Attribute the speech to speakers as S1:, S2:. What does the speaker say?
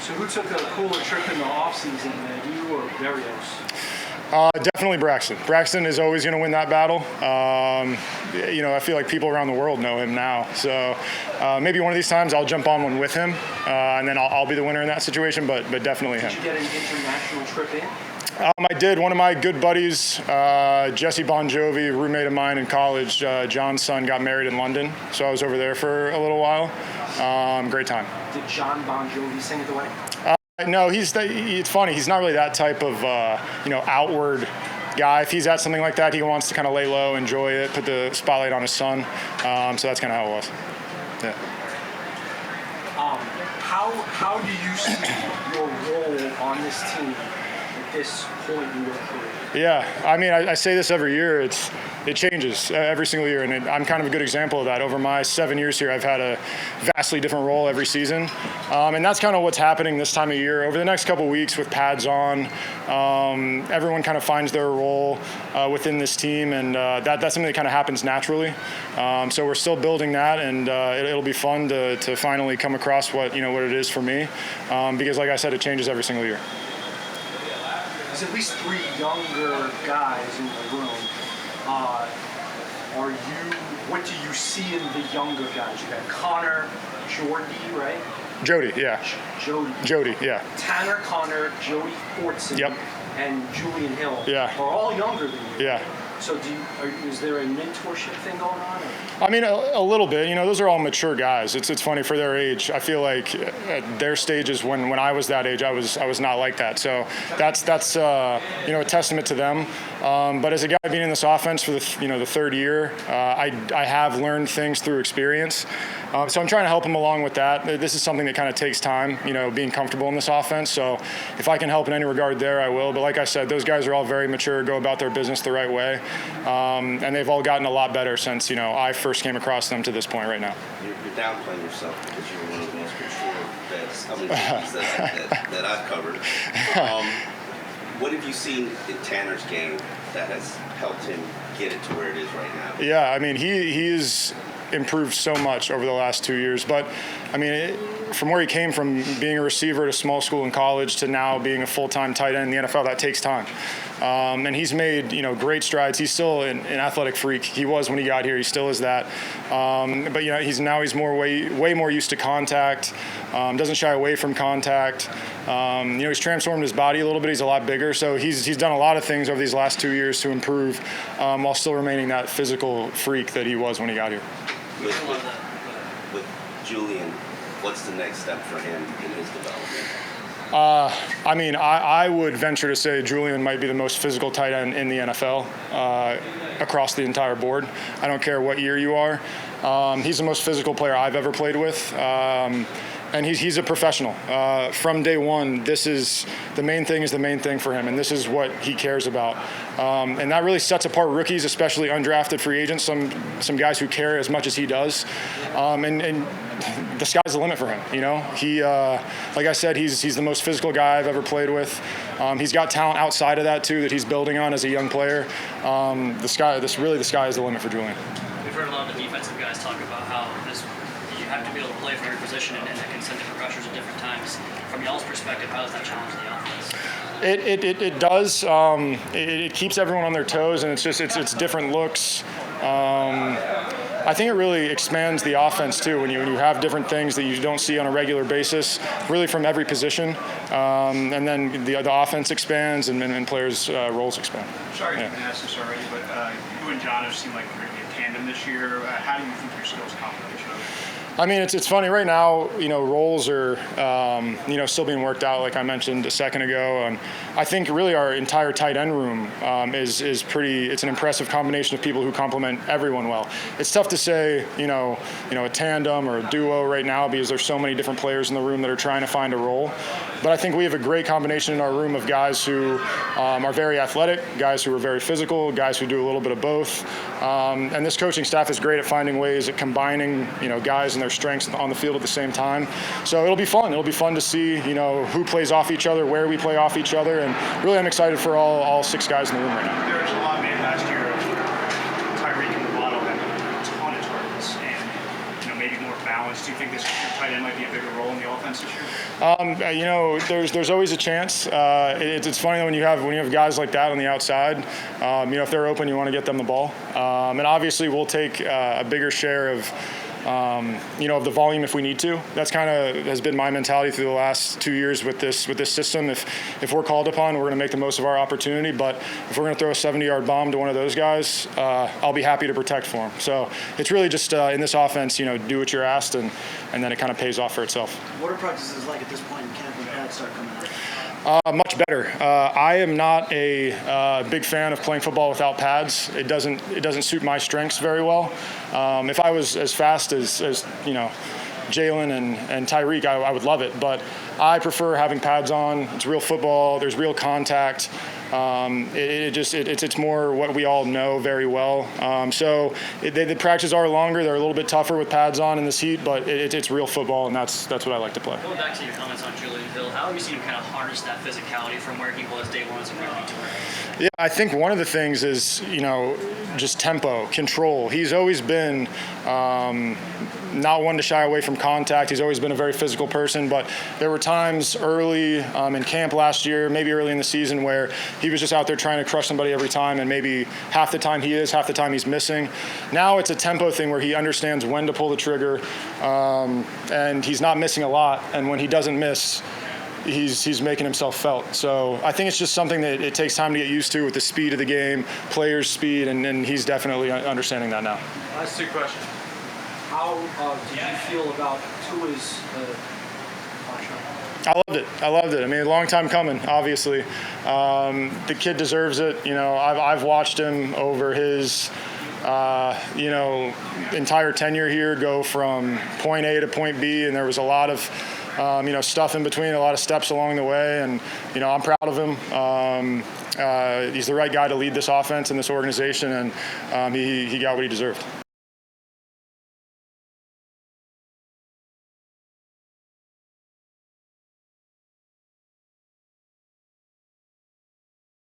S1: So who took a cooler trip in the offseason, you or Berrios?
S2: Definitely Braxton. Braxton is always going to win that battle. I feel like people around the world know him now. So maybe one of these times I'll jump on one with him, and then I'll be the winner in that situation, but definitely him.
S1: Did you get an international trip in?
S2: I did. One of my good buddies, Jesse Bon Jovi, roommate of mine in college, John's son got married in London. So I was over there for a little while. Great time.
S1: Did John Bon Jovi sing at the wedding?
S2: No, it's funny. He's not really that type of, outward guy. If he's at something like that, he wants to kind of lay low, enjoy it, put the spotlight on his son. So that's kind of how it was. Yeah.
S1: How do you see your role on this team at this point in your career?
S2: Yeah, I mean, I say this every year. It changes every single year, and I'm kind of a good example of that. Over my 7 years here, I've had a vastly different role every season, and that's kind of what's happening this time of year. Over the next couple of weeks with pads on, everyone kind of finds their role within this team, and that's something that kind of happens naturally. So we're still building that, and it'll be fun to finally come across what it is for me, because like I said, it changes every single year.
S1: There's at least 3 younger guys in the room. What do you see in the younger guys? You got Connor, Jordy, right?
S2: Jody, yeah. Jody, yeah.
S1: Tanner, Connor, Jody Fortson,
S2: yep.
S1: and Julian Hill
S2: yeah.
S1: are all younger than you.
S2: Yeah.
S1: So is there a mentorship thing going on?
S2: I mean, a little bit. Those are all mature guys. It's funny for their age. I feel like at their stages, when I was that age, I was not like that. So that's a testament to them. But as a guy being in this offense for the third year, I have learned things through experience. So I'm trying to help them along with that. This is something that kind of takes time, being comfortable in this offense. So if I can help in any regard there, I will. But like I said, those guys are all very mature, go about their business the right way. And they've all gotten a lot better since, I first came across them to this point right now.
S3: You're downplaying yourself because you're one of the most mature vets that I've covered. What have you seen in Tanner's game that has helped him get it to where it is right now?
S2: Yeah, I mean, he's improved so much over the last 2 years. But, I mean, from where he came from being a receiver at a small school in college to now being a full-time tight end in the NFL, that takes time. And he's made, great strides. He's still an athletic freak. He was when he got here. He still is that. But, he's way more used to contact, doesn't shy away from contact. He's transformed his body a little bit. He's a lot bigger. So he's done a lot of things over these last 2 years to improve while still remaining that physical freak that he was when he got here.
S3: With Julian, what's the next step for him in his development?
S2: I mean, I would venture to say Julian might be the most physical tight end in the NFL across the entire board. I don't care what year you are. He's the most physical player I've ever played with. And he's a professional. From day one, this is the main thing for him, and this is what he cares about. And that really sets apart rookies, especially undrafted free agents, some guys who care as much as he does. And the sky's the limit for him, He, like I said, he's the most physical guy I've ever played with. He's got talent outside of that, too, that he's building on as a young player. The sky is the limit for Julian.
S4: We've heard a lot of the defensive guys talk about how you have to be able to play for your position and that can send different pressures at different times. From y'all's perspective, how does that challenge the offense?
S2: It does. It keeps everyone on their toes, and it's different looks. I think it really expands the offense too when you have different things that you don't see on a regular basis, really from every position, and then the offense expands and players' roles expand.
S5: Sorry if you asked this already, but you and John have seemed like you're going to be a tandem this year. How do you think your skills complement each other?
S2: I mean, it's funny right now. Roles are still being worked out, like I mentioned a second ago, and I think really our entire tight end room is pretty. It's an impressive combination of people who complement everyone well. It's tough to say, a tandem or a duo right now because there's so many different players in the room that are trying to find a role. But I think we have a great combination in our room of guys who are very athletic, guys who are very physical, guys who do a little bit of both. And this coaching staff is great at finding ways at combining, guys and their strengths on the field at the same time. So it'll be fun. It'll be fun to see, who plays off each other, where we play off each other, and really I'm excited for all 6 guys in the room right now.
S5: There was a lot made last year of Tyreek and Waddle had a ton of targets and, maybe more balanced do you think this your tight end might be a bigger role in the offense this year?
S2: There's always a chance. It's funny when you have guys like that on the outside. If they're open, you want to get them the ball. And obviously, we'll take a bigger share of the volume if we need to. That's kind of has been my mentality through the last 2 years with this system. If we're called upon, we're going to make the most of our opportunity. But if we're going to throw a 70-yard bomb to one of those guys, I'll be happy to protect for him. So it's really just in this offense, do what you're asked, and then it kind of pays off for itself.
S6: What are practices like at this point in camp when pads start coming out?
S2: Much better. I am not a big fan of playing football without pads. It doesn't suit my strengths very well. If I was as fast as Jalen and Tyreek, I would love it. But I prefer having pads on. It's real football. There's real contact. It's more what we all know very well. The practices are longer. They're a little bit tougher with pads on in this heat, but it's real football, and that's what I like to play.
S4: Going back to your comments on Julian Hill, how have you seen him kind of harness that physicality from where he was day one as a rookie to where?
S2: Yeah, I think one of the things is, just tempo, control. He's always been not one to shy away from contact. He's always been a very physical person, but there were times early in camp last year, maybe early in the season, where he was just out there trying to crush somebody every time, and maybe half the time he is, half the time he's missing. Now it's a tempo thing where he understands when to pull the trigger, and he's not missing a lot, and when he doesn't miss, he's making himself felt. So I think it's just something that it takes time to get used to with the speed of the game, players' speed, and he's definitely understanding that now.
S1: Last two questions. How did you feel about Tua's contract?
S2: I loved it. I mean, a long time coming, obviously. The kid deserves it. I've watched him over his entire tenure here go from point A to point B, and there was a lot of stuff in between, a lot of steps along the way, and I'm proud of him. He's the right guy to lead this offense and this organization, and he got what he deserved.